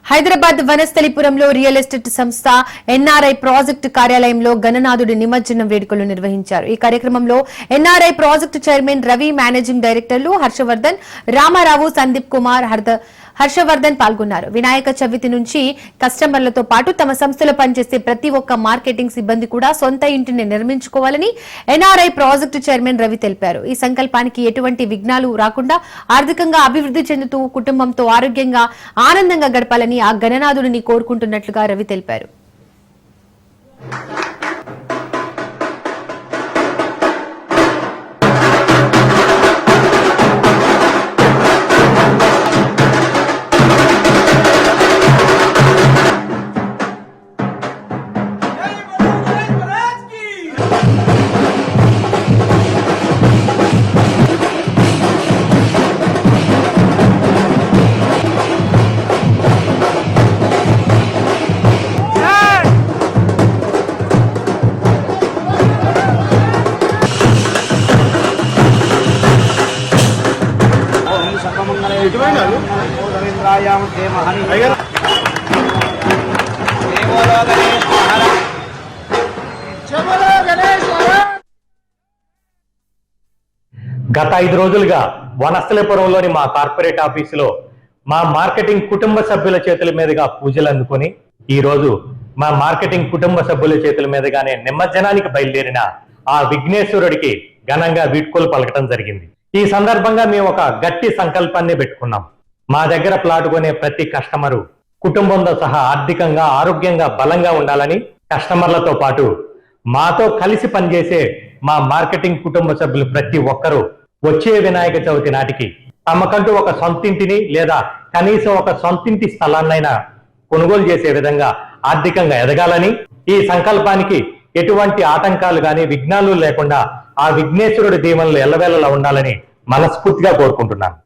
Hyderabad వనస్థలిపురంలో real estate సంస్థ NRI project కార్యాలయంలో గణనాథుడి నిమజ్జనం వేడుకలు నిర్వహించారు. ఈ కార్యక్రమంలో NRI project chairman Ravi, managing డైరెక్టర్లు హర్షవర్ధన్, రామారావు, సందీప్ కుమార్, హర్షవర్ధన్ పాల్గొన్నారు. వినాయక చవితి నుంచి కస్టమర్లతో పాటు తమ సంస్థలో పనిచేసే ప్రతి ఒక్క మార్కెటింగ్ సిబ్బంది కూడా సొంత ఇంటిని నిర్మించుకోవాలని ఎన్ఆర్ఐ ప్రాజెక్టు చైర్మన్ రవి తెలిపారు. ఈ సంకల్పానికి ఎటువంటి విఘ్నాలు రాకుండా ఆర్థికంగా అభివృద్ధి చెందుతూ కుటుంబంతో ఆరోగ్యంగా ఆనందంగా గడపాలని ఆ గణనాథుడిని కోరుకుంటున్నట్లుగా రవి తెలిపారు. గత 5 రోజులుగా వనస్థలిపురంలోని మా కార్పొరేట్ ఆఫీసులో మా మార్కెటింగ్ కుటుంబ సభ్యుల చేతుల మీదుగా పూజలు అందుకొని ఈ రోజు మా మార్కెటింగ్ కుటుంబ సభ్యుల చేతుల మీదుగానే నిమజ్జనానికి బయలుదేరిన ఆ విఘ్నేశ్వరుడికి ఘనంగా వీడ్కోలు పలకటం జరిగింది. ఈ సందర్భంగా మేము ఒక గట్టి సంకల్పాన్ని పెట్టుకున్నాం. మా దగ్గర ప్లాట్ కొనే ప్రతి కస్టమరు కుటుంబంతో సహా ఆర్థికంగా, ఆరోగ్యంగా, బలంగా ఉండాలని, కస్టమర్లతో పాటు మాతో కలిసి పనిచేసే మా మార్కెటింగ్ కుటుంబ సభ్యులు ప్రతి ఒక్కరూ వచ్చే వినాయక చవితి నాటికి తమకంటూ ఒక సొంతింటిని లేదా కనీసం ఒక సొంతింటి స్థలాన్నైనా కొనుగోలు చేసే విధంగా ఆర్థికంగా ఎదగాలని, ఈ సంకల్పానికి ఎటువంటి ఆటంకాలు గాని విఘ్నాలు లేకుండా ఆ విఘ్నేశ్వరుడి దీవెనలు ఎల్లవేళలా ఉండాలని మనస్ఫూర్తిగా కోరుకుంటున్నాను.